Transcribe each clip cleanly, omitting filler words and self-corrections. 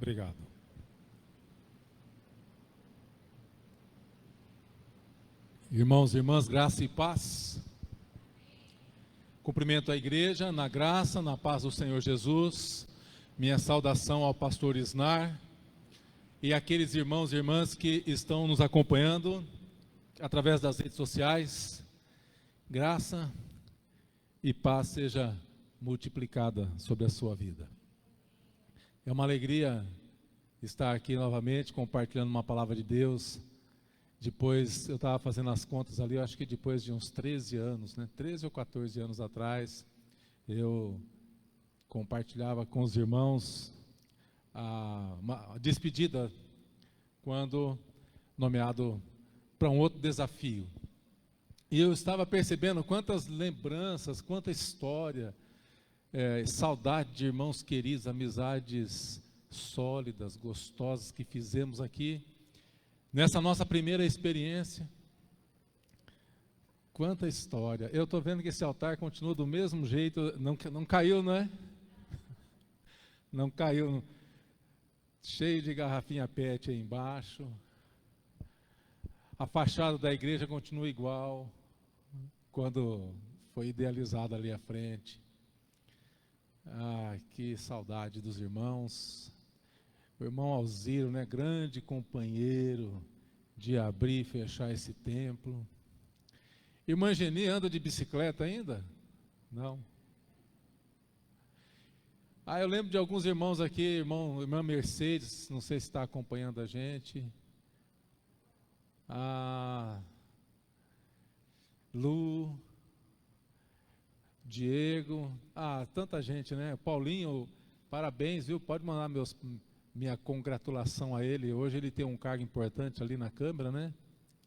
Obrigado. Irmãos e irmãs, graça e paz. Cumprimento a igreja na graça, na paz do Senhor Jesus. Minha saudação ao pastor Isnar e aqueles irmãos e irmãs que estão nos acompanhando através das redes sociais. Graça e paz seja multiplicada sobre a sua vida. É uma alegria estar aqui novamente compartilhando uma palavra de Deus. Depois, eu estava fazendo as contas ali, eu acho que depois de uns 13 anos, 13 ou 14 anos atrás, eu compartilhava com os irmãos uma despedida, quando nomeado para um outro desafio. E eu estava percebendo quantas lembranças, quanta história, saudade de irmãos queridos, amizades sólidas, gostosas que fizemos aqui. Nessa nossa primeira experiência, quanta história. Eu estou vendo que esse altar continua do mesmo jeito, não caiu, não é? Não caiu, cheio de garrafinha PET aí embaixo. A fachada da igreja continua igual, quando foi idealizada ali à frente. Que saudade dos irmãos. O irmão Alziro, grande companheiro de abrir e fechar esse templo. Irmã Geni anda de bicicleta ainda? Não. Eu lembro de alguns irmãos aqui, irmã Mercedes, não sei se está acompanhando a gente. Lu, Diego, tanta gente, Paulinho, parabéns, viu? Pode mandar minha congratulação a ele. Hoje ele tem um cargo importante ali na Câmara,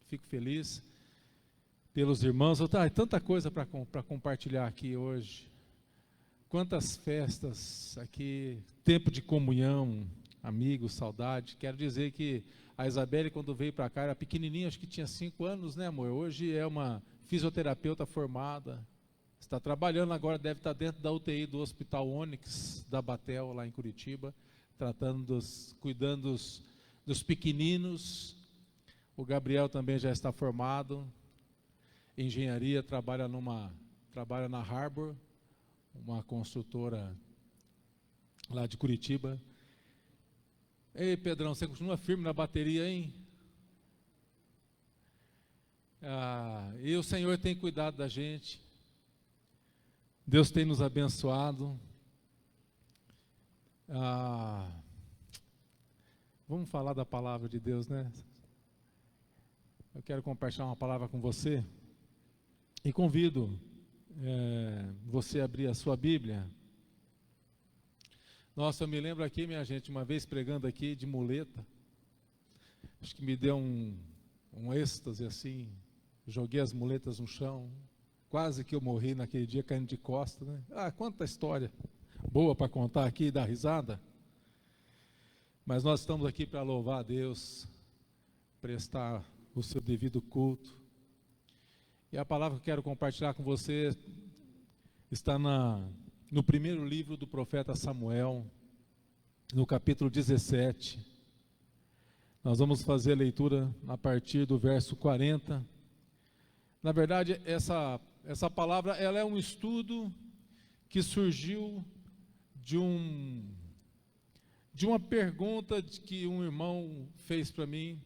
Fico feliz pelos irmãos. Tanta coisa para compartilhar aqui hoje. Quantas festas aqui, tempo de comunhão, amigos, saudade. Quero dizer que a Isabelle, quando veio para cá, era pequenininha, acho que tinha 5 anos, amor? Hoje é uma fisioterapeuta formada. Está trabalhando agora, deve estar dentro da UTI do Hospital Ônix, da Batel, lá em Curitiba, cuidando dos pequeninos. O Gabriel também já está formado em engenharia, trabalha na Harbor, uma construtora lá de Curitiba. Ei, Pedrão, você continua firme na bateria, hein? E o Senhor tem cuidado da gente. Deus tem nos abençoado. Vamos falar da palavra de Deus, Eu quero compartilhar uma palavra com você e convido você a abrir a sua Bíblia. Nossa, eu me lembro aqui, minha gente, uma vez pregando aqui de muleta, acho que me deu um êxtase assim, joguei as muletas no chão, quase que eu morri naquele dia caindo de costas, quanta história boa para contar aqui e dar risada. Mas nós estamos aqui para louvar a Deus, prestar o seu devido culto. E a palavra que eu quero compartilhar com você está no primeiro livro do profeta Samuel, no capítulo 17. Nós vamos fazer a leitura a partir do verso 40. Na verdade, essa palavra, ela é um estudo que surgiu de uma pergunta que um irmão fez para mim.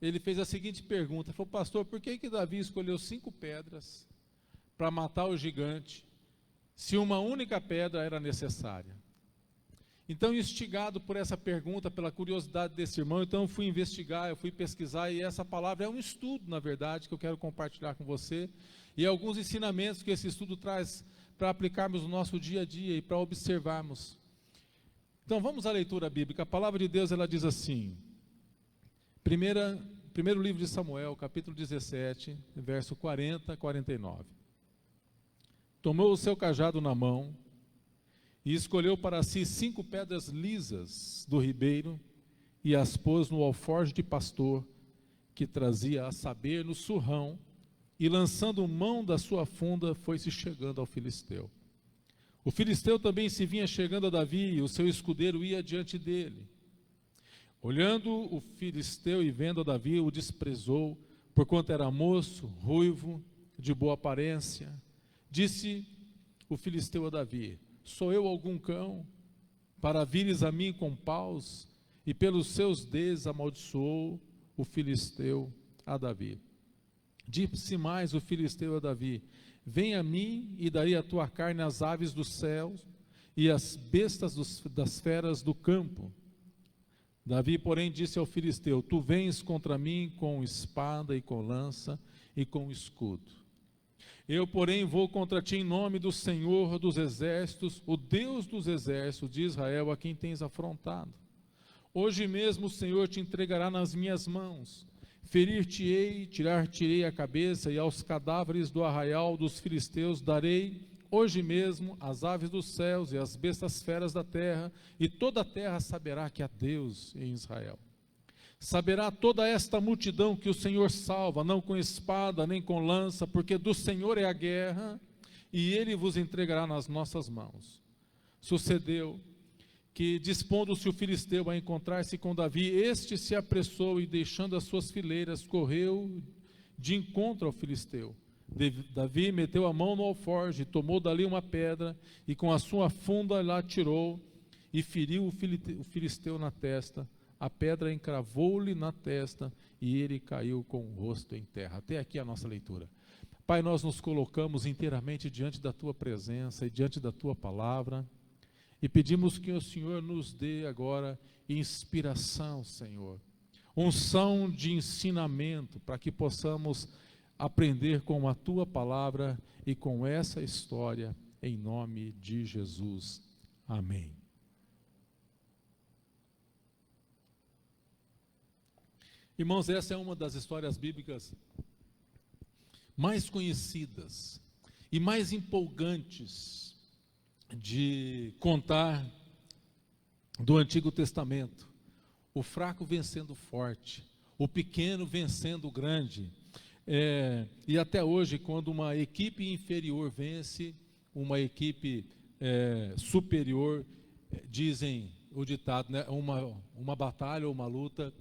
Ele fez a seguinte pergunta: falou, pastor, por que Davi escolheu 5 pedras para matar o gigante, se uma única pedra era necessária? Então, instigado por essa pergunta, pela curiosidade desse irmão, então eu fui investigar, eu fui pesquisar, e essa palavra é um estudo, na verdade, que eu quero compartilhar com você, e alguns ensinamentos que esse estudo traz para aplicarmos no nosso dia a dia e para observarmos. Então, vamos à leitura bíblica. A palavra de Deus, ela diz assim, primeiro livro de Samuel, capítulo 17, verso 40 a 49. Tomou o seu cajado na mão e escolheu para si 5 pedras lisas do ribeiro e as pôs no alforje de pastor que trazia, a saber, no surrão, e lançando mão da sua funda, foi-se chegando ao filisteu. O filisteu também se vinha chegando a Davi, e o seu escudeiro ia diante dele. Olhando o filisteu e vendo a Davi, o desprezou, porquanto era moço, ruivo, de boa aparência. Disse o filisteu a Davi: sou eu algum cão, para vires a mim com paus? E pelos seus deuses amaldiçoou o filisteu a Davi. Disse mais o filisteu a Davi: vem a mim e darei a tua carne às aves dos céus e às bestas das feras do campo. Davi, porém, disse ao filisteu: tu vens contra mim com espada e com lança e com escudo. Eu, porém, vou contra ti em nome do Senhor dos exércitos, o Deus dos exércitos de Israel, a quem tens afrontado. Hoje mesmo o Senhor te entregará nas minhas mãos. Ferir-te-ei, tirar-te-ei a cabeça, e aos cadáveres do arraial dos filisteus darei hoje mesmo as aves dos céus e as bestas feras da terra, e toda a terra saberá que há Deus em Israel. Saberá toda esta multidão que o Senhor salva, não com espada nem com lança, porque do Senhor é a guerra, e Ele vos entregará nas nossas mãos. Sucedeu que, dispondo-se o filisteu a encontrar-se com Davi, este se apressou e, deixando as suas fileiras, correu de encontro ao filisteu. Davi meteu a mão no alforje, tomou dali uma pedra, e com a sua funda lá tirou, e feriu o filisteu na testa. A pedra encravou-lhe na testa, e ele caiu com o rosto em terra. Até aqui a nossa leitura. Pai, nós nos colocamos inteiramente diante da Tua presença e diante da Tua palavra, e pedimos que o Senhor nos dê agora inspiração, Senhor, unção de ensinamento, para que possamos aprender com a Tua palavra e com essa história, em nome de Jesus. Amém. Irmãos, essa é uma das histórias bíblicas mais conhecidas e mais empolgantes de contar do Antigo Testamento. O fraco vencendo o forte, o pequeno vencendo o grande. E até hoje, quando uma equipe inferior vence uma equipe superior, dizem o ditado, né, uma batalha ou uma luta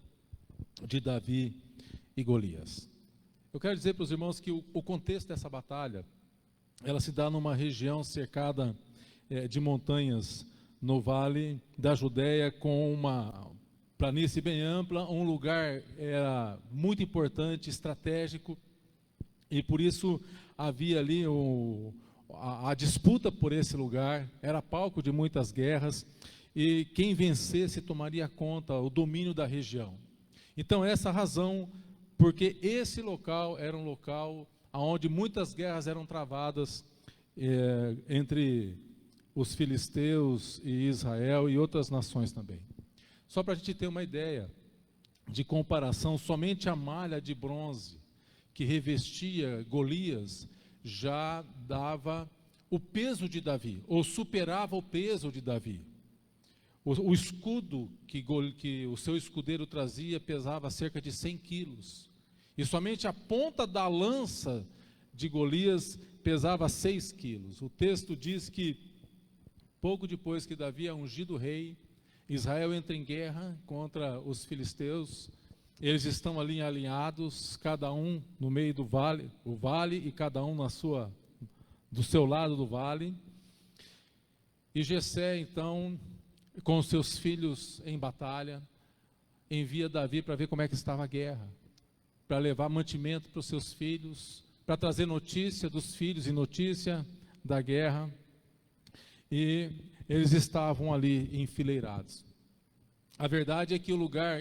de Davi e Golias. Eu quero dizer para os irmãos que o contexto dessa batalha, ela se dá numa região cercada de montanhas no vale da Judéia, com uma planície bem ampla. Um lugar era muito importante, estratégico, e por isso havia ali a disputa por esse lugar. Era palco de muitas guerras, e quem vencesse tomaria conta, o domínio da região. Então essa razão, porque esse local era um local onde muitas guerras eram travadas entre os filisteus e Israel e outras nações também. Só para a gente ter uma ideia de comparação, somente a malha de bronze que revestia Golias já dava o peso de Davi, ou superava o peso de Davi. O escudo que o seu escudeiro trazia pesava cerca de 100 quilos. E somente a ponta da lança de Golias pesava 6 quilos. O texto diz que, pouco depois que Davi é ungido rei, Israel entra em guerra contra os filisteus. Eles estão ali alinhados, cada um no meio do vale, o vale, e cada um do seu lado do vale. E Jessé, então, com os seus filhos em batalha, envia Davi para ver como é que estava a guerra, para levar mantimento para os seus filhos, para trazer notícia dos filhos e notícia da guerra. E eles estavam ali enfileirados. A verdade é que o lugar,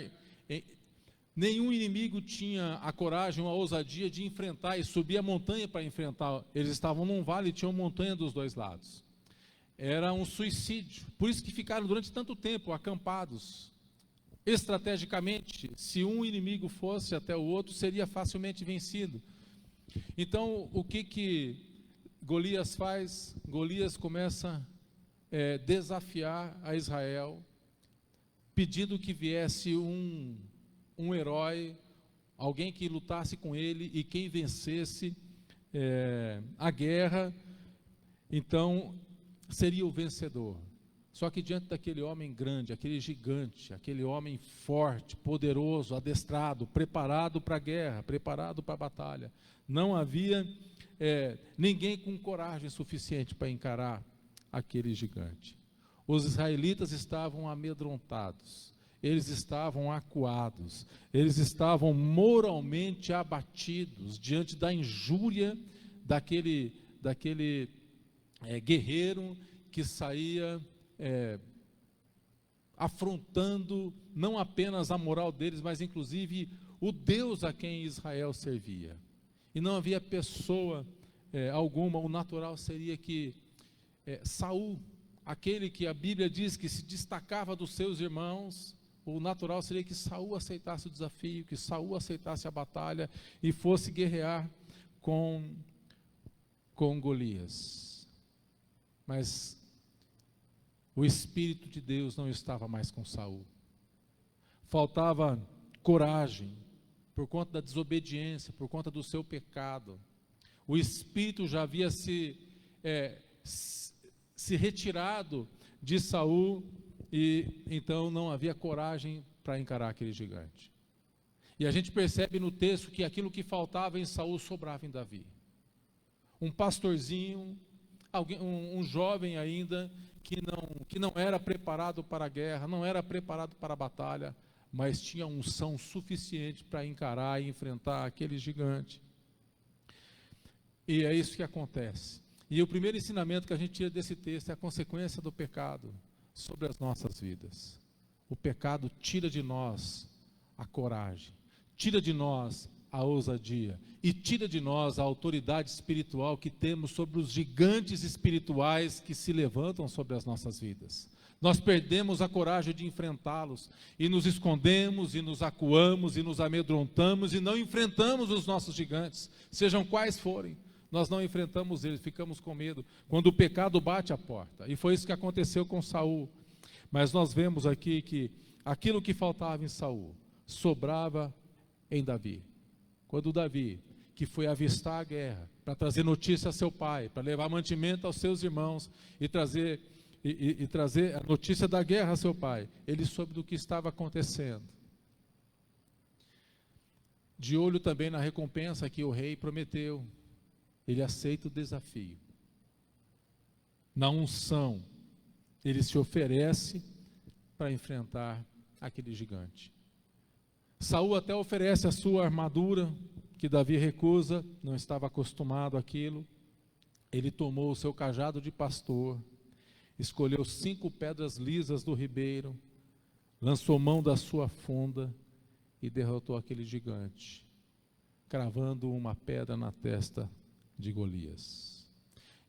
nenhum inimigo tinha a coragem ou a ousadia de enfrentar e subir a montanha para enfrentar. Eles estavam num vale e tinham montanha dos dois lados. Era um suicídio. Por isso que ficaram durante tanto tempo acampados. Estrategicamente, se um inimigo fosse até o outro, seria facilmente vencido. Então, o que Golias faz? Golias começa a desafiar a Israel, pedindo que viesse um herói, alguém que lutasse com ele, e quem vencesse a guerra. Então, seria o vencedor. Só que diante daquele homem grande, aquele gigante, aquele homem forte, poderoso, adestrado, preparado para a guerra, preparado para a batalha, não havia ninguém com coragem suficiente para encarar aquele gigante. Os israelitas estavam amedrontados, eles estavam acuados, eles estavam moralmente abatidos diante da injúria daquele guerreiro que saía afrontando não apenas a moral deles, mas inclusive o Deus a quem Israel servia. E não havia pessoa alguma, o natural seria que Saul, aquele que a Bíblia diz que se destacava dos seus irmãos, o natural seria que Saul aceitasse o desafio, que Saul aceitasse a batalha e fosse guerrear com Golias. Mas o Espírito de Deus não estava mais com Saul. Faltava coragem, por conta da desobediência, por conta do seu pecado. O Espírito já havia se retirado de Saul, e então não havia coragem para encarar aquele gigante. E a gente percebe no texto que aquilo que faltava em Saul sobrava em Davi. Um pastorzinho, um jovem ainda, que não era preparado para a guerra, não era preparado para a batalha, mas tinha unção suficiente para encarar e enfrentar aquele gigante. E é isso que acontece. E o primeiro ensinamento que a gente tira desse texto é a consequência do pecado sobre as nossas vidas. O pecado tira de nós a coragem, tira de nós a ousadia e tira de nós a autoridade espiritual que temos sobre os gigantes espirituais que se levantam sobre as nossas vidas. Nós perdemos a coragem de enfrentá-los e nos escondemos e nos acuamos e nos amedrontamos e não enfrentamos os nossos gigantes, sejam quais forem. Nós não enfrentamos eles, ficamos com medo quando o pecado bate à porta, e foi isso que aconteceu com Saul. Mas nós vemos aqui que aquilo que faltava em Saul sobrava em Davi. Quando Davi, que foi avistar a guerra para trazer notícia a seu pai, para levar mantimento aos seus irmãos e trazer a notícia da guerra a seu pai, ele soube do que estava acontecendo. De olho também na recompensa que o rei prometeu, ele aceita o desafio. Na unção, ele se oferece para enfrentar aquele gigante. Saul até oferece a sua armadura, que Davi recusa, não estava acostumado àquilo. Ele tomou o seu cajado de pastor, escolheu 5 pedras lisas do ribeiro, lançou mão da sua funda e derrotou aquele gigante, cravando uma pedra na testa de Golias.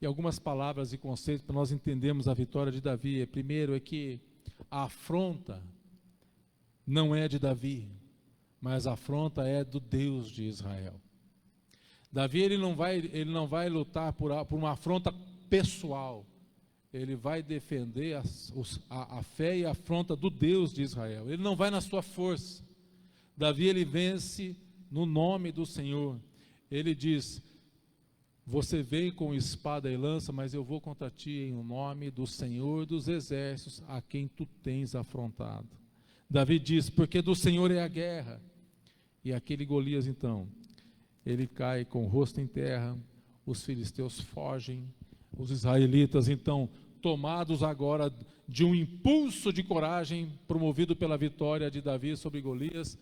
E algumas palavras e conceitos para nós entendermos a vitória de Davi. Primeiro é que a afronta não é de Davi, mas a afronta é do Deus de Israel. Davi ele não vai lutar por uma afronta pessoal, ele vai defender a fé e a afronta do Deus de Israel. Ele não vai na sua força. Davi ele vence no nome do Senhor. Ele diz: você vem com espada e lança, mas eu vou contra ti em nome do Senhor dos exércitos, a quem tu tens afrontado. Davi diz: porque do Senhor é a guerra. E aquele Golias então, ele cai com o rosto em terra, os filisteus fogem, os israelitas então, tomados agora de um impulso de coragem, promovido pela vitória de Davi sobre Golias,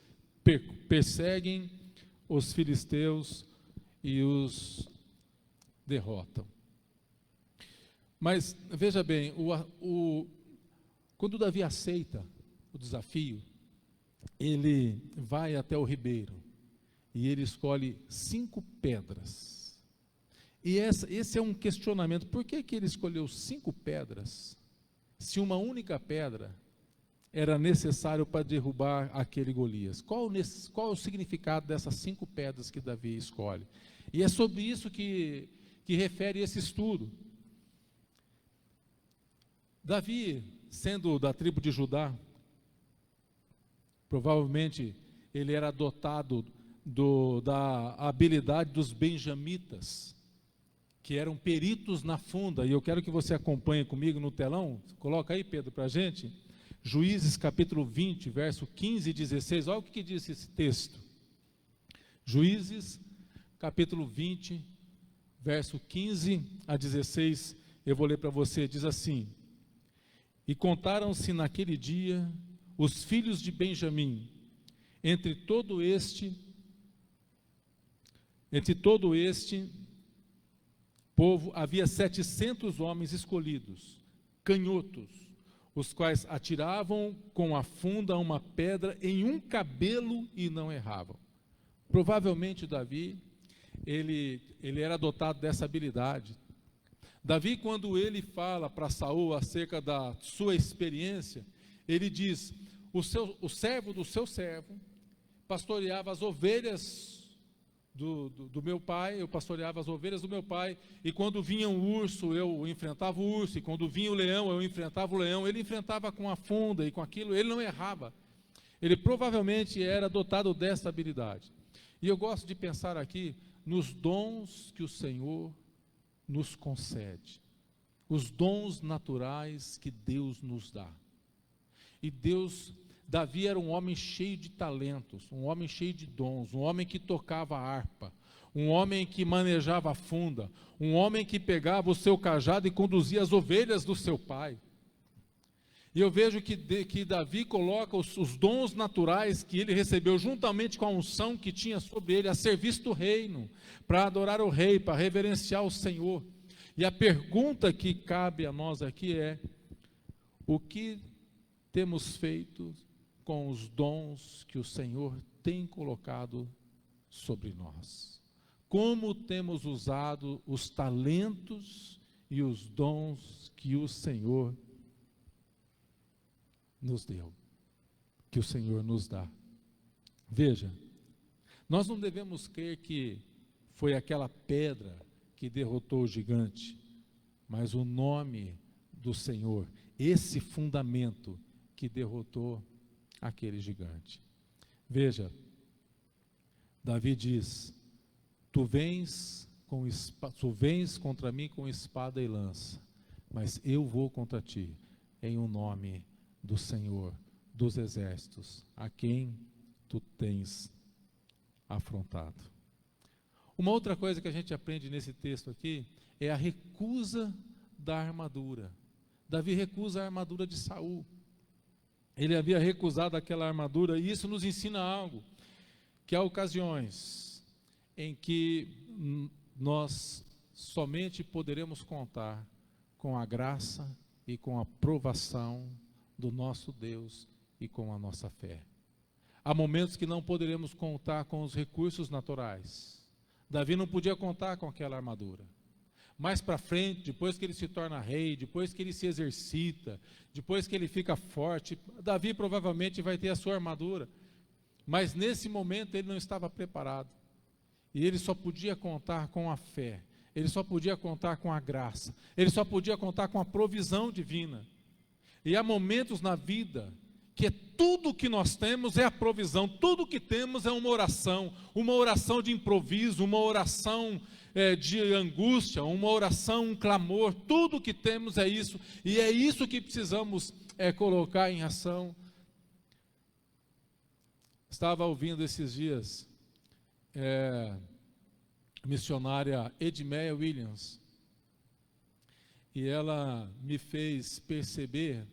perseguem os filisteus e os derrotam. Mas veja bem, quando Davi aceita o desafio, ele vai até o ribeiro e ele escolhe 5 pedras. E esse é um questionamento: por que ele escolheu 5 pedras, se uma única pedra era necessário para derrubar aquele Golias? Qual o significado dessas 5 pedras que Davi escolhe? E é sobre isso que refere esse estudo. Davi, sendo da tribo de Judá, provavelmente ele era dotado da habilidade dos benjamitas, que eram peritos na funda, e eu quero que você acompanhe comigo no telão. Coloca aí, Pedro, para a gente. Juízes capítulo 20, verso 15 e 16, olha o que diz esse texto. Juízes capítulo 20, verso 15 a 16, eu vou ler para você, diz assim: e contaram-se naquele dia os filhos de Benjamim, entre todo este povo havia 700 homens escolhidos, canhotos, os quais atiravam com a funda uma pedra em um cabelo e não erravam. Provavelmente Davi, ele era dotado dessa habilidade. Davi, quando ele fala para Saul acerca da sua experiência, ele diz: o servo do seu servo pastoreava as ovelhas do meu pai, eu pastoreava as ovelhas do meu pai, e quando vinha um urso, eu enfrentava o urso, e quando vinha o leão, eu enfrentava o leão. Ele enfrentava com a funda e com aquilo, ele não errava. Ele provavelmente era dotado dessa habilidade. E eu gosto de pensar aqui nos dons que o Senhor nos concede, os dons naturais que Deus nos dá. E Davi era um homem cheio de talentos, um homem cheio de dons, um homem que tocava harpa, um homem que manejava a funda, um homem que pegava o seu cajado e conduzia as ovelhas do seu pai. E eu vejo que Davi coloca os dons naturais que ele recebeu, juntamente com a unção que tinha sobre ele, a serviço do reino, para adorar o rei, para reverenciar o Senhor. E a pergunta que cabe a nós aqui é: o que temos feito com os dons que o Senhor tem colocado sobre nós? Como temos usado os talentos e os dons que o Senhor nos deu, que o Senhor nos dá? Veja, nós não devemos crer que foi aquela pedra que derrotou o gigante, mas o nome do Senhor, esse fundamento que derrotou aquele gigante. Veja, Davi diz: tu vens contra mim com espada e lança, mas eu vou contra ti em o nome do Senhor dos exércitos, a quem tu tens afrontado. Uma outra coisa que a gente aprende nesse texto aqui é a recusa da armadura. Davi recusa a armadura de Saul. Ele havia recusado aquela armadura, e isso nos ensina algo, que há ocasiões em que nós somente poderemos contar com a graça e com a provação do nosso Deus e com a nossa fé. Há momentos que não poderemos contar com os recursos naturais. Davi não podia contar com aquela armadura. Mais para frente, depois que ele se torna rei, depois que ele se exercita, depois que ele fica forte, Davi provavelmente vai ter a sua armadura. Mas nesse momento ele não estava preparado. E ele só podia contar com a fé. Ele só podia contar com a graça. Ele só podia contar com a provisão divina. E há momentos na vida que tudo que nós temos é a provisão, tudo que temos é uma oração de improviso, uma oração de angústia, uma oração, um clamor. Tudo que temos é isso, e é isso que precisamos colocar em ação. Estava ouvindo esses dias a missionária Edmeia Williams, e ela me fez perceber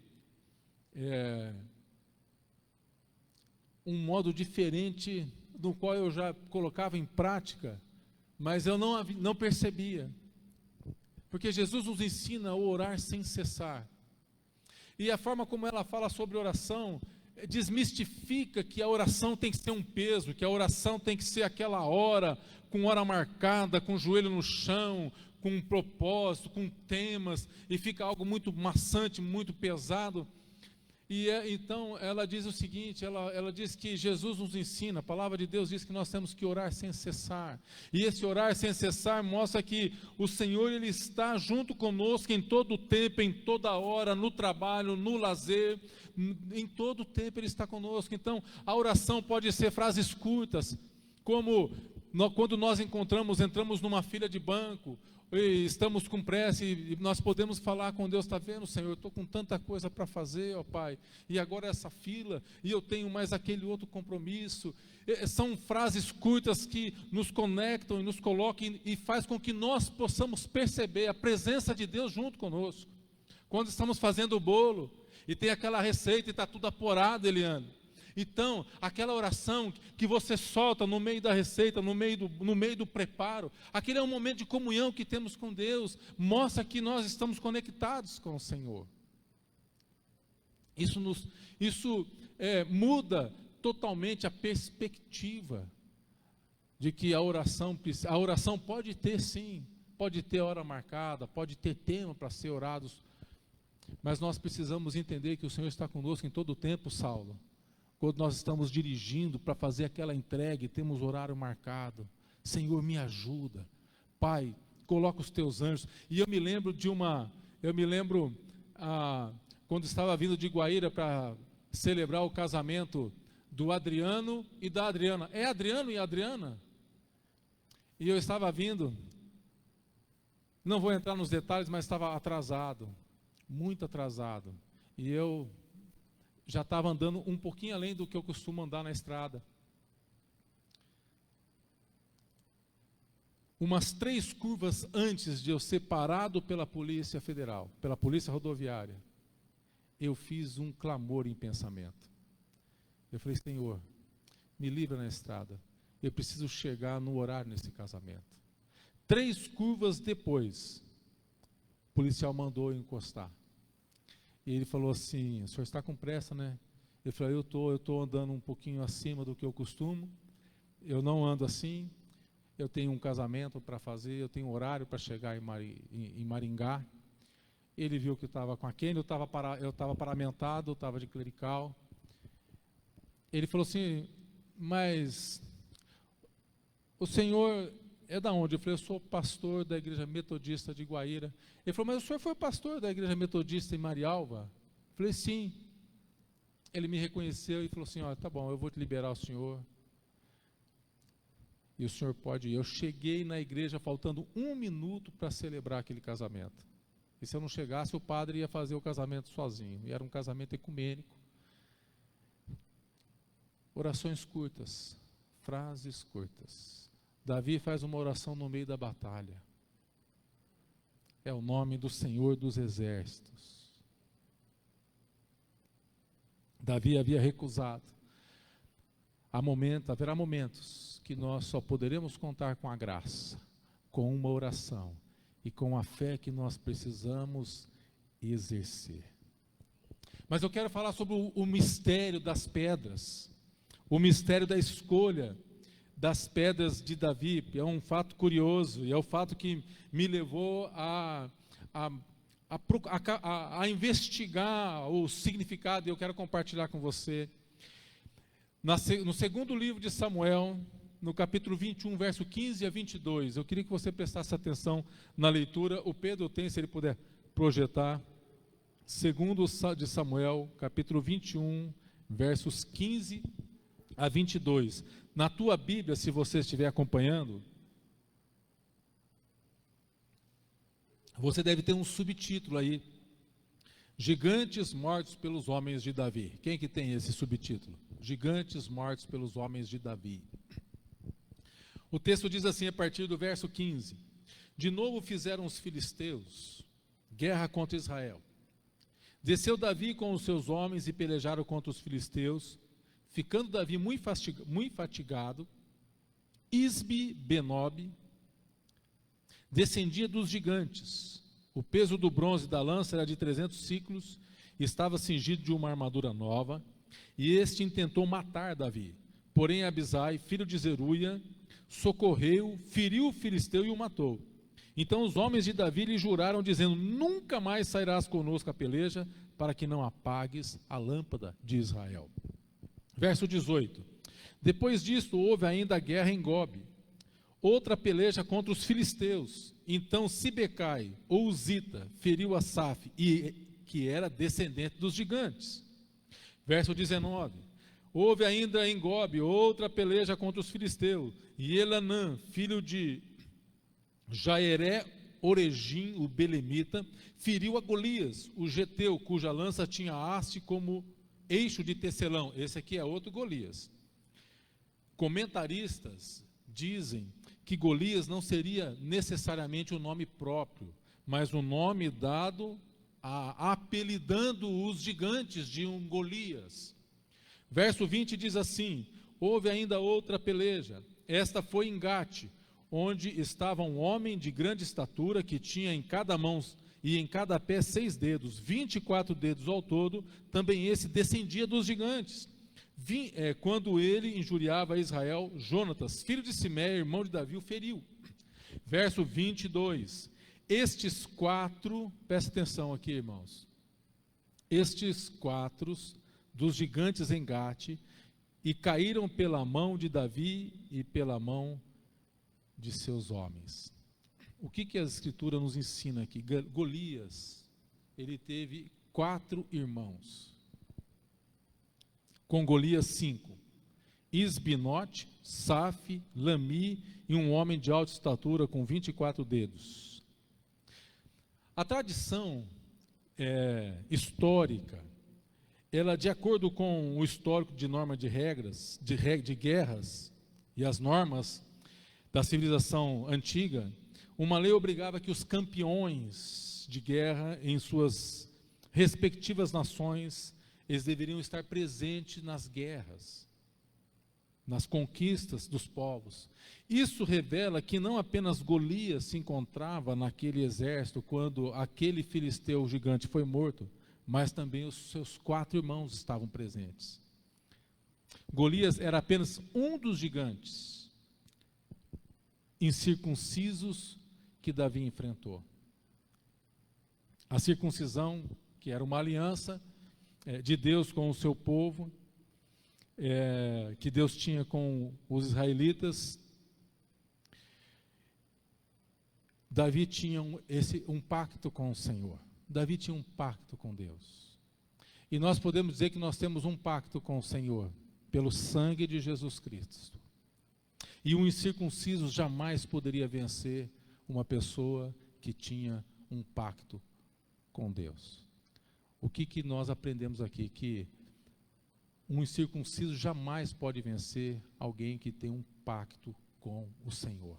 um modo diferente do qual eu já colocava em prática, mas eu não percebia, porque Jesus nos ensina a orar sem cessar, e a forma como ela fala sobre oração desmistifica que a oração tem que ser um peso, que a oração tem que ser aquela hora, com hora marcada, com o joelho no chão, com um propósito, com temas, e fica algo muito maçante, muito pesado. E então ela diz o seguinte, ela diz que Jesus nos ensina, a palavra de Deus diz que nós temos que orar sem cessar, e esse orar sem cessar mostra que o Senhor, Ele está junto conosco em todo o tempo, em toda hora, no trabalho, no lazer, em todo o tempo Ele está conosco. Então a oração pode ser frases curtas, como quando nós entramos numa fila de banco, e estamos com pressa, e nós podemos falar com Deus: está vendo, Senhor, eu estou com tanta coisa para fazer, ó Pai, e agora essa fila, e eu tenho mais aquele outro compromisso. São frases curtas que nos conectam e nos colocam e faz com que nós possamos perceber a presença de Deus junto conosco. Quando estamos fazendo o bolo, e tem aquela receita e está tudo aporado, Eliane. Então, aquela oração que você solta no meio da receita, no meio do preparo, aquele é um momento de comunhão que temos com Deus, mostra que nós estamos conectados com o Senhor. Isso muda totalmente a perspectiva de que a oração pode ter sim, pode ter hora marcada, pode ter tema para ser orados, mas nós precisamos entender que o Senhor está conosco em todo o tempo, Saulo. Quando nós estamos dirigindo para fazer aquela entrega e temos horário marcado, Senhor, me ajuda, Pai, coloca os teus anjos. E eu me lembro quando estava vindo de Guaíra para celebrar o casamento do Adriano e da Adriana. É Adriano e Adriana? E eu estava vindo, não vou entrar nos detalhes, mas estava atrasado, muito atrasado. E eu já estava andando um pouquinho além do que eu costumo andar na estrada. Umas 3 curvas antes de eu ser parado pela Polícia Federal, pela Polícia Rodoviária, eu fiz um clamor em pensamento. Eu falei: Senhor, me livra na estrada, eu preciso chegar no horário nesse casamento. 3 curvas depois, o policial mandou eu encostar. E ele falou assim: o senhor está com pressa, né? Eu falei: eu estou andando um pouquinho acima do que eu costumo, eu não ando assim, eu tenho um casamento para fazer, eu tenho horário para chegar em Maringá. Ele viu que eu estava com a Kenny, eu estava paramentado, eu estava de clerical. Ele falou assim: mas o senhor é da onde? Eu falei: eu sou pastor da Igreja Metodista de Guaíra. Ele falou: mas o senhor foi pastor da Igreja Metodista em Marialva? Eu falei: sim. Ele me reconheceu e falou assim: ó, tá bom, eu vou te liberar o senhor. E o senhor pode ir. Eu cheguei na igreja faltando 1 minuto para celebrar aquele casamento. E se eu não chegasse, o padre ia fazer o casamento sozinho. E era um casamento ecumênico. Orações curtas, frases curtas. Davi faz uma oração no meio da batalha. É o nome do Senhor dos Exércitos. Davi havia recusado. Haverá momentos que nós só poderemos contar com a graça, com uma oração e com a fé que nós precisamos exercer. Mas eu quero falar sobre o mistério das pedras, o mistério da escolha das pedras de Davi. É um fato curioso, e é o fato que me levou a investigar o significado, e eu quero compartilhar com você. No segundo livro de Samuel, no capítulo 21, verso 15 a 22, eu queria que você prestasse atenção na leitura. O Pedro tem, se ele puder projetar, segundo de Samuel, capítulo 21, versos 15 a 22. Na tua Bíblia, se você estiver acompanhando, você deve ter um subtítulo aí: Gigantes mortos pelos homens de Davi. Quem que tem esse subtítulo? Gigantes mortos pelos homens de Davi. O texto diz assim, a partir do verso 15: de novo fizeram os filisteus guerra contra Israel. Desceu Davi com os seus homens e pelejaram contra os filisteus. Ficando Davi muito fatigado, Isbi-Benob descendia dos gigantes. O peso do bronze da lança era de 300 ciclos, estava cingido de uma armadura nova, e este intentou matar Davi. Porém Abisai, filho de Zeruia, socorreu, feriu o filisteu e o matou. Então os homens de Davi lhe juraram, dizendo: nunca mais sairás conosco a peleja, para que não apagues a lâmpada de Israel. Verso 18: depois disto houve ainda a guerra em Gobe, outra peleja contra os filisteus. Então Sibecai, ou Uzita, feriu Asaf, que era descendente dos gigantes. Verso 19: Houve ainda em Gobe outra peleja contra os filisteus, e Elanã, filho de Jaeré Oregim, o belemita, feriu a Golias, o geteu, cuja lança tinha haste como eixo de tecelão. Esse aqui é outro Golias. Comentaristas dizem que Golias não seria necessariamente um nome próprio, mas um nome dado apelidando os gigantes de um Golias. Verso 20 diz assim: houve ainda outra peleja, esta foi em Gate, onde estava um homem de grande estatura, que tinha em cada mão e em cada pé 6 dedos, 24 dedos ao todo, também esse descendia dos gigantes. Quando ele injuriava a Israel, Jonatas, filho de Simé, irmão de Davi, o feriu. Verso 22, estes 4, presta atenção aqui, irmãos, estes 4 dos gigantes em Gate, e caíram pela mão de Davi e pela mão de seus homens. O que a Escritura nos ensina aqui? Golias, ele teve 4 irmãos. Com Golias 5, Isbinote, Safe, Lami e um homem de alta estatura com 24 dedos. A tradição histórica, ela, de acordo com o histórico de norma de regras, de guerras e as normas da civilização antiga, uma lei obrigava que os campeões de guerra em suas respectivas nações, eles deveriam estar presentes nas guerras, nas conquistas dos povos. Isso revela que não apenas Golias se encontrava naquele exército quando aquele filisteu gigante foi morto, mas também os seus 4 irmãos estavam presentes. Golias era apenas um dos gigantes incircuncisos que Davi enfrentou. A circuncisão, que era uma aliança de Deus com o seu povo, que Deus tinha com os israelitas. Davi tinha um pacto com o Senhor. Davi tinha um pacto com Deus. E nós podemos dizer que nós temos um pacto com o Senhor, pelo sangue de Jesus Cristo. E um incircunciso jamais poderia vencer uma pessoa que tinha um pacto com Deus. O que nós aprendemos aqui? Que um incircunciso jamais pode vencer alguém que tem um pacto com o Senhor,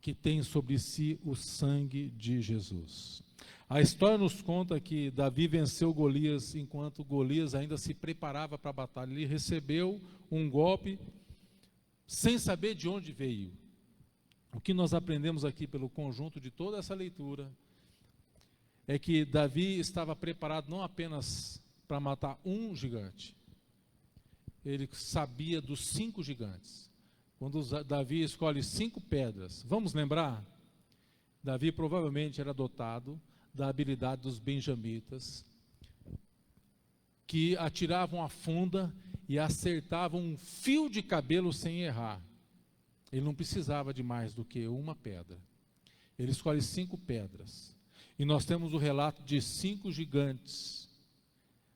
que tem sobre si o sangue de Jesus. A história nos conta que Davi venceu Golias enquanto Golias ainda se preparava para a batalha. Ele recebeu um golpe sem saber de onde veio. O que nós aprendemos aqui pelo conjunto de toda essa leitura é que Davi estava preparado não apenas para matar um gigante, ele sabia dos 5 gigantes. Quando Davi escolhe 5 pedras, vamos lembrar? Davi provavelmente era dotado da habilidade dos benjamitas, que atiravam a funda e acertavam um fio de cabelo sem errar. Ele não precisava de mais do que uma pedra. Ele escolhe 5 pedras. E nós temos o relato de 5 gigantes.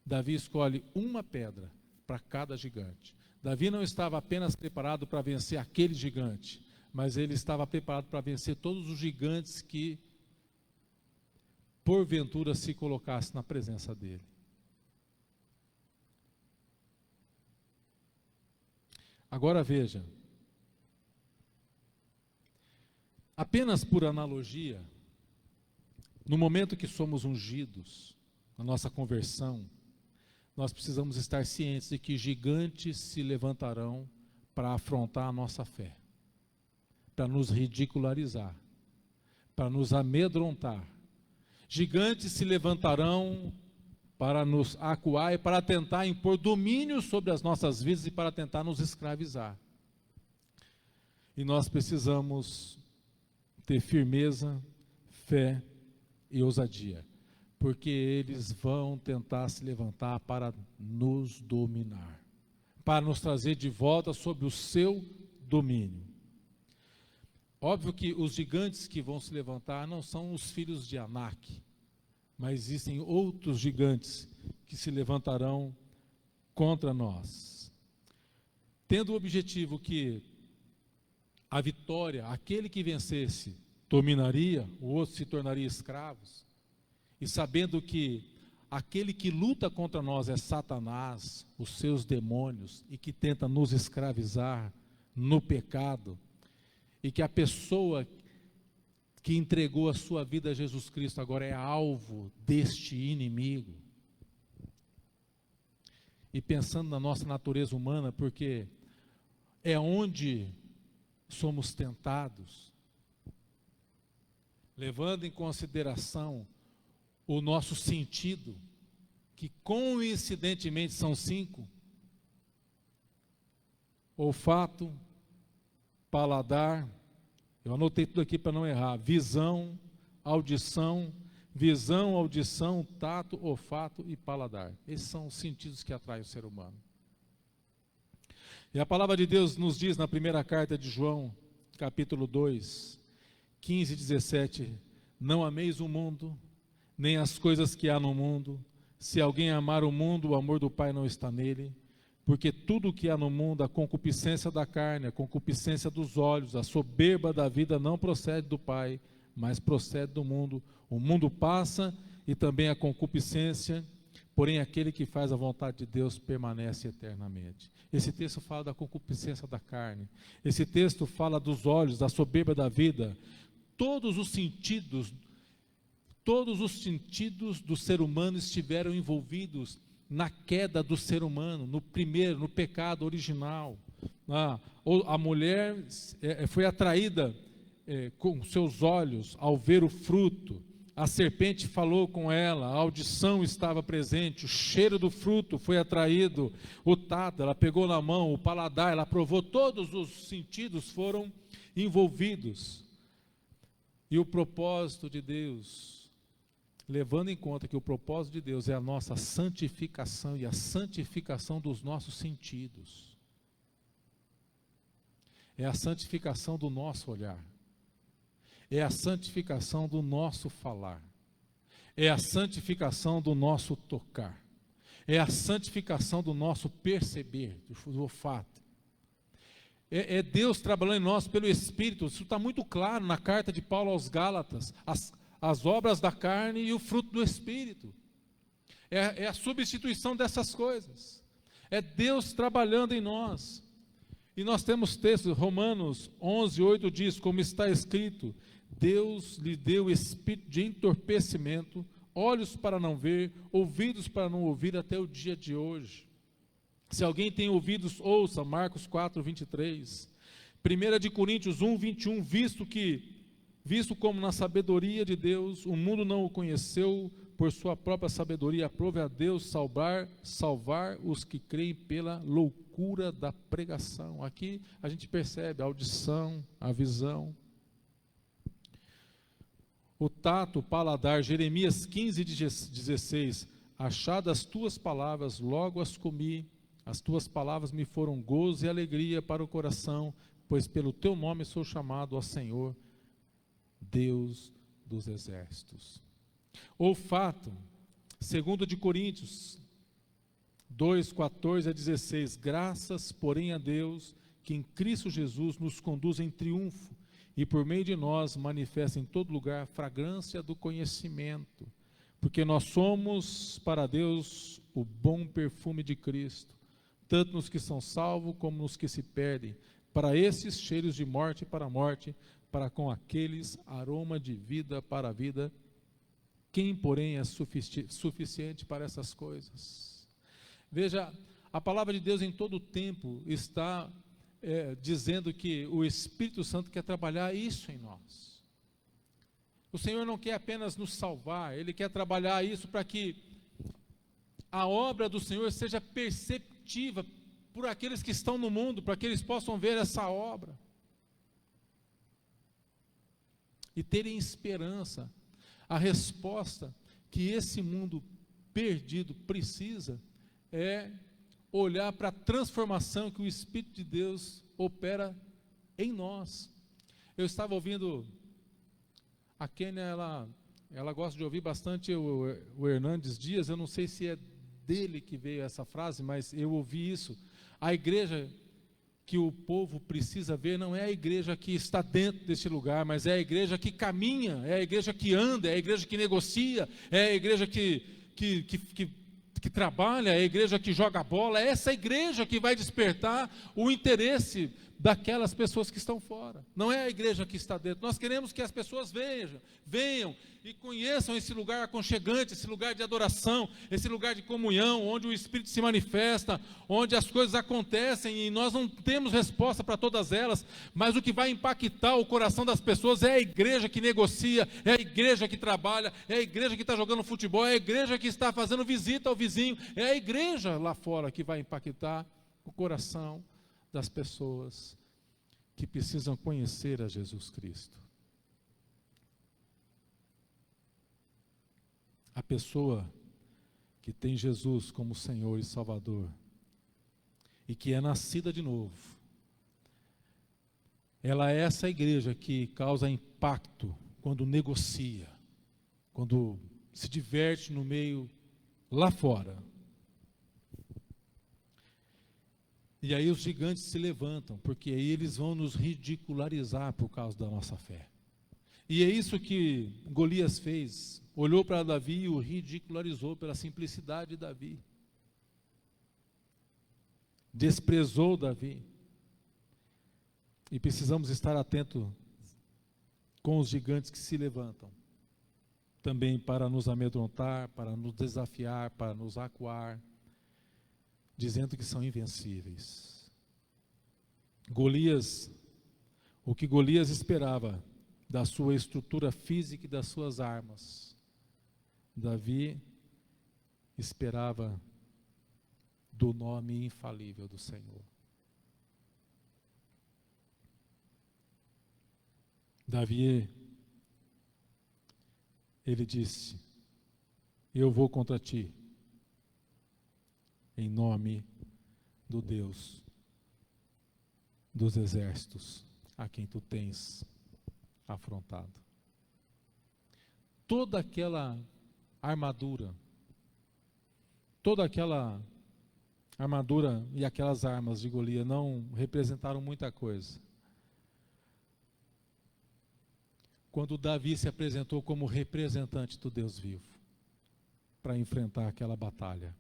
Davi escolhe uma pedra para cada gigante. Davi não estava apenas preparado para vencer aquele gigante, mas ele estava preparado para vencer todos os gigantes que, porventura, se colocasse na presença dele. Agora veja, apenas por analogia, no momento que somos ungidos, na nossa conversão, nós precisamos estar cientes de que gigantes se levantarão para afrontar a nossa fé, para nos ridicularizar, para nos amedrontar. Gigantes se levantarão para nos acuar e para tentar impor domínio sobre as nossas vidas e para tentar nos escravizar. E nós precisamos ter firmeza, fé e ousadia, porque eles vão tentar se levantar para nos dominar, para nos trazer de volta sob o seu domínio. Óbvio que os gigantes que vão se levantar não são os filhos de Anak, mas existem outros gigantes que se levantarão contra nós. tendo o objetivo que a vitória, aquele que vencesse, dominaria, o outro se tornaria escravos, e sabendo que aquele que luta contra nós é Satanás, os seus demônios, e que tenta nos escravizar no pecado, e que a pessoa que entregou a sua vida a Jesus Cristo agora é alvo deste inimigo. E pensando na nossa natureza humana, porque é onde somos tentados, levando em consideração o nosso sentido, que coincidentemente são 5: olfato, paladar, eu anotei tudo aqui para não errar, visão, audição, tato, olfato e paladar. Esses são os sentidos que atraem o ser humano. E a palavra de Deus nos diz na primeira carta de João, capítulo 2, 15 e 17, não ameis o mundo, nem as coisas que há no mundo. Se alguém amar o mundo, o amor do Pai não está nele. Porque tudo o que há no mundo, a concupiscência da carne, a concupiscência dos olhos, a soberba da vida não procede do Pai, mas procede do mundo. O mundo passa e também a concupiscência, porém aquele que faz a vontade de Deus permanece eternamente. Esse texto fala da concupiscência da carne. Esse texto fala dos olhos, da soberba da vida. Todos os sentidos do ser humano estiveram envolvidos na queda do ser humano, no pecado original. A mulher foi atraída com seus olhos ao ver o fruto, a serpente falou com ela, a audição estava presente, o cheiro do fruto foi atraído, o tato, ela pegou na mão, o paladar, ela provou, todos os sentidos foram envolvidos. E o propósito de Deus, levando em conta que o propósito de Deus é a nossa santificação e a santificação dos nossos sentidos. É a santificação do nosso olhar. É a santificação do nosso falar. É a santificação do nosso tocar. É a santificação do nosso perceber, do olfato. É Deus trabalhando em nós pelo Espírito. Isso está muito claro na carta de Paulo aos Gálatas. As obras da carne e o fruto do Espírito. É a substituição dessas coisas. É Deus trabalhando em nós. E nós temos textos, Romanos 11:8 diz, como está escrito, Deus lhe deu espírito de entorpecimento, olhos para não ver, ouvidos para não ouvir até o dia de hoje. Se alguém tem ouvidos, ouça, Marcos 4:23. 1 Coríntios 1:21, visto como na sabedoria de Deus, o mundo não o conheceu, por sua própria sabedoria, aprove a Deus salvar os que creem pela loucura da pregação. Aqui a gente percebe a audição, a visão. O tato, o paladar, Jeremias 15:16, achadas as tuas palavras, logo as comi, as tuas palavras me foram gozo e alegria para o coração, pois pelo teu nome sou chamado, ó Senhor, Deus dos exércitos. Olfato, 2 de Coríntios 2:14-16, graças, porém, a Deus, que em Cristo Jesus nos conduz em triunfo, e por meio de nós manifesta em todo lugar a fragrância do conhecimento, porque nós somos para Deus o bom perfume de Cristo, tanto nos que são salvos como nos que se perdem. Para esses cheiros de morte para a morte, para com aqueles aroma de vida para a vida. Quem, porém, é suficiente para essas coisas? Veja, a palavra de Deus em todo o tempo está dizendo que o Espírito Santo quer trabalhar isso em nós. O Senhor não quer apenas nos salvar, Ele quer trabalhar isso para que a obra do Senhor seja perceptiva por aqueles que estão no mundo, para que eles possam ver essa obra e terem esperança. A resposta que esse mundo perdido precisa é olhar para a transformação que o Espírito de Deus opera em nós. Eu estava ouvindo a Kênia, ela gosta de ouvir bastante o Hernandes Dias, eu não sei se é dele que veio essa frase, mas eu ouvi isso. A igreja que o povo precisa ver não é a igreja que está dentro desse lugar, mas é a igreja que caminha, é a igreja que anda, é a igreja que negocia, é a igreja que trabalha, é a igreja que joga bola, é essa igreja que vai despertar o interesse daquelas pessoas que estão fora. Não é a igreja que está dentro. Nós queremos que as pessoas venham e conheçam esse lugar aconchegante, esse lugar de adoração, esse lugar de comunhão, onde o Espírito se manifesta, onde as coisas acontecem e nós não temos resposta para todas elas, mas o que vai impactar o coração das pessoas é a igreja que negocia, é a igreja que trabalha, é a igreja que está jogando futebol, é a igreja que está fazendo visita ao vizinho, é a igreja lá fora que vai impactar o coração das pessoas que precisam conhecer a Jesus Cristo. A pessoa que tem Jesus como Senhor e Salvador e que é nascida de novo, ela é essa igreja que causa impacto quando negocia, quando se diverte no meio lá fora. E aí os gigantes se levantam, porque aí eles vão nos ridicularizar por causa da nossa fé. E é isso que Golias fez, olhou para Davi e o ridicularizou pela simplicidade de Davi. Desprezou Davi. E precisamos estar atentos com os gigantes que se levantam, também para nos amedrontar, para nos desafiar, para nos acuar, dizendo que são invencíveis. Golias, o que Golias esperava da sua estrutura física e das suas armas, Davi esperava do nome infalível do Senhor. Davi, ele disse: eu vou contra ti, em nome do Deus dos exércitos, a quem tu tens afrontado. Toda aquela armadura e aquelas armas de Golias não representaram muita coisa. Quando Davi se apresentou como representante do Deus vivo, para enfrentar aquela batalha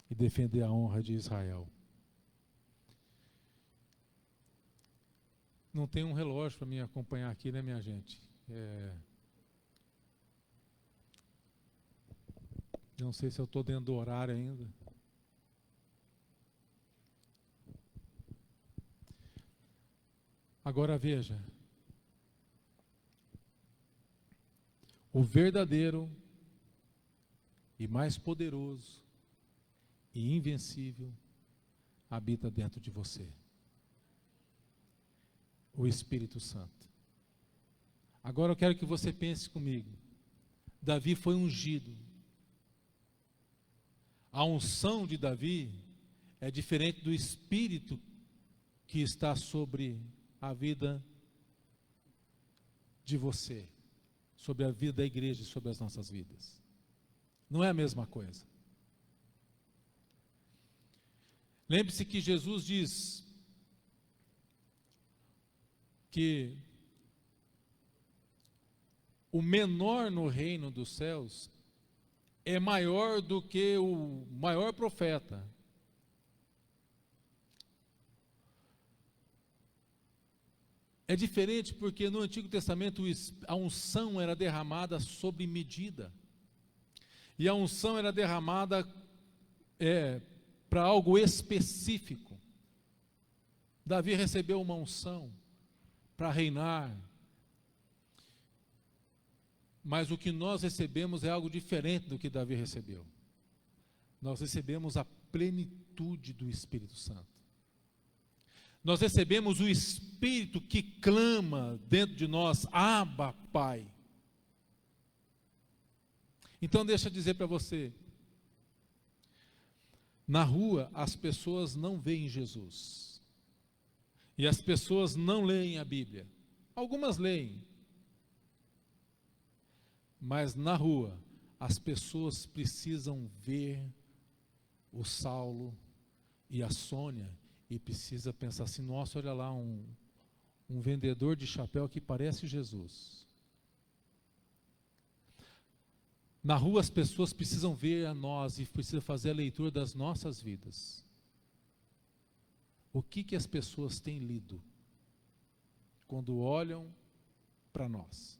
e defender a honra de Israel. Não tem um relógio para me acompanhar aqui, né, minha gente? Não sei se eu estou dentro do horário ainda. Agora veja, o verdadeiro e mais poderoso e invencível habita dentro de você, o Espírito Santo. Agora eu quero que você pense comigo. Davi foi ungido. A unção de Davi é diferente do Espírito que está sobre a vida de você, sobre a vida da igreja e sobre as nossas vidas. Não é a mesma coisa. Lembre-se que Jesus diz que o menor no reino dos céus é maior do que o maior profeta. É diferente porque no Antigo Testamento a unção era derramada sob medida. E a unção era derramada para algo específico. Davi recebeu uma unção para reinar. Mas o que nós recebemos é algo diferente do que Davi recebeu. Nós recebemos a plenitude do Espírito Santo. Nós recebemos o Espírito que clama dentro de nós: Abba, Pai. Então deixa eu dizer para você, na rua as pessoas não veem Jesus, e as pessoas não leem a Bíblia. Algumas leem, mas na rua as pessoas precisam ver o Saulo e a Sônia e precisa pensar assim, nossa, olha lá, um vendedor de chapéu que parece Jesus. Na rua as pessoas precisam ver a nós e precisam fazer a leitura das nossas vidas. O que as pessoas têm lido quando olham para nós?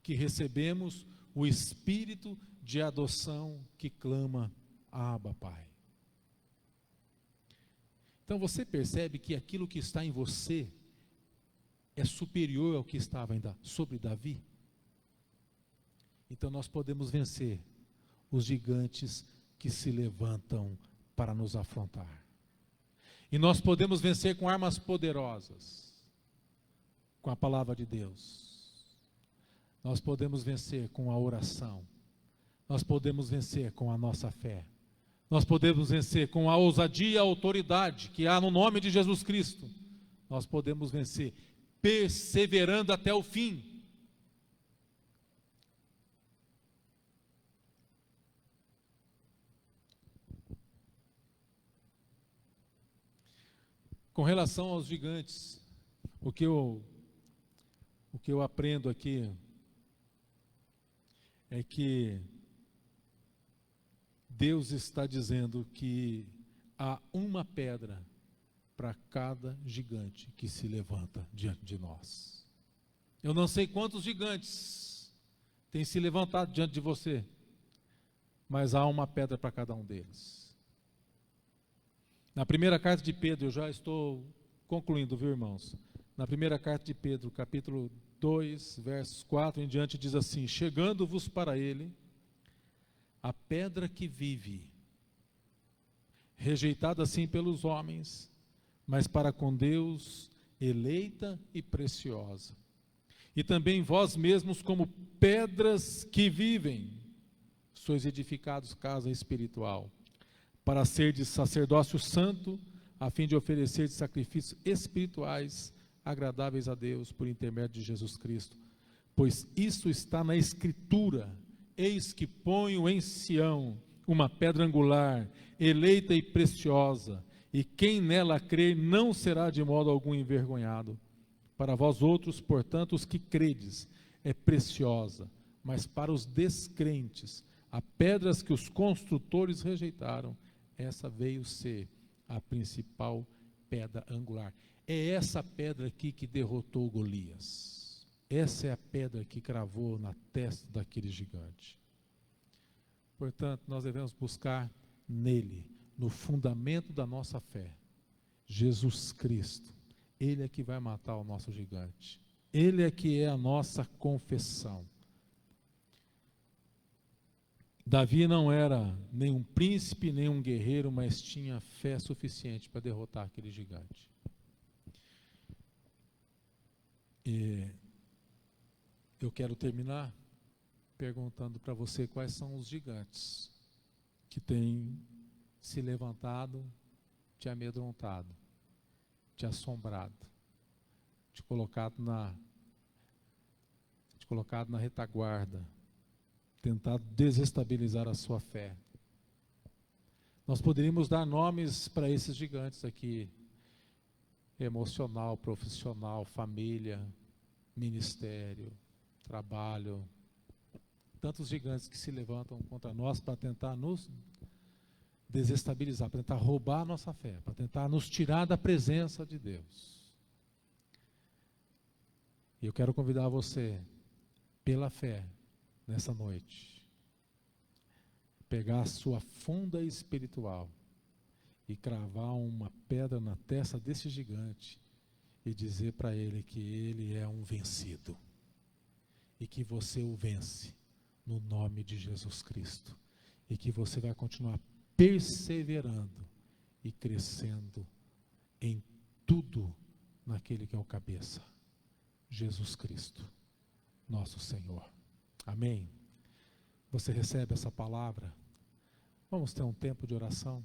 Que recebemos o Espírito de adoção que clama, Abba, Pai. Então você percebe que aquilo que está em você é superior ao que estava ainda sobre Davi? Então nós podemos vencer os gigantes que se levantam para nos afrontar. E nós podemos vencer com armas poderosas, com a palavra de Deus. Nós podemos vencer com a oração. Nós podemos vencer com a nossa fé. Nós podemos vencer com a ousadia e a autoridade que há no nome de Jesus Cristo. Nós podemos vencer perseverando até o fim. Com relação aos gigantes, o que eu aprendo aqui é que Deus está dizendo que há uma pedra para cada gigante que se levanta diante de nós. Eu não sei quantos gigantes têm se levantado diante de você, mas há uma pedra para cada um deles. Na primeira carta de Pedro, eu já estou concluindo, viu, irmãos? Na primeira carta de Pedro, capítulo 2, versos 4 em diante, diz assim: chegando-vos para ele, a pedra que vive, rejeitada assim pelos homens, mas para com Deus, eleita e preciosa. E também vós mesmos, como pedras que vivem, sois edificados casa espiritual, para ser de sacerdócio santo, a fim de oferecer sacrifícios espirituais agradáveis a Deus por intermédio de Jesus Cristo. Pois isso está na Escritura: eis que ponho em Sião uma pedra angular, eleita e preciosa, e quem nela crer não será de modo algum envergonhado. Para vós outros, portanto, os que credes, é preciosa, mas para os descrentes, a pedras que os construtores rejeitaram, essa veio ser a principal pedra angular. É essa pedra aqui que derrotou Golias. Essa é a pedra que cravou na testa daquele gigante. Portanto, nós devemos buscar nele, no fundamento da nossa fé, Jesus Cristo. Ele é que vai matar o nosso gigante. Ele é que é a nossa confessão. Davi não era nem um príncipe, nem um guerreiro, mas tinha fé suficiente para derrotar aquele gigante. E eu quero terminar perguntando para você quais são os gigantes que têm se levantado, te amedrontado, te assombrado, te colocado na retaguarda, tentado desestabilizar a sua fé. Nós poderíamos dar nomes para esses gigantes aqui: emocional, profissional, família, ministério, trabalho. Tantos gigantes que se levantam contra nós para tentar nos desestabilizar, para tentar roubar a nossa fé, para tentar nos tirar da presença de Deus. E eu quero convidar você, pela fé, nessa noite, pegar a sua funda espiritual e cravar uma pedra na testa desse gigante e dizer para ele que ele é um vencido e que você o vence no nome de Jesus Cristo, e que você vai continuar perseverando e crescendo em tudo naquele que é o cabeça, Jesus Cristo, nosso Senhor. Amém? Você recebe essa palavra? Vamos ter um tempo de oração.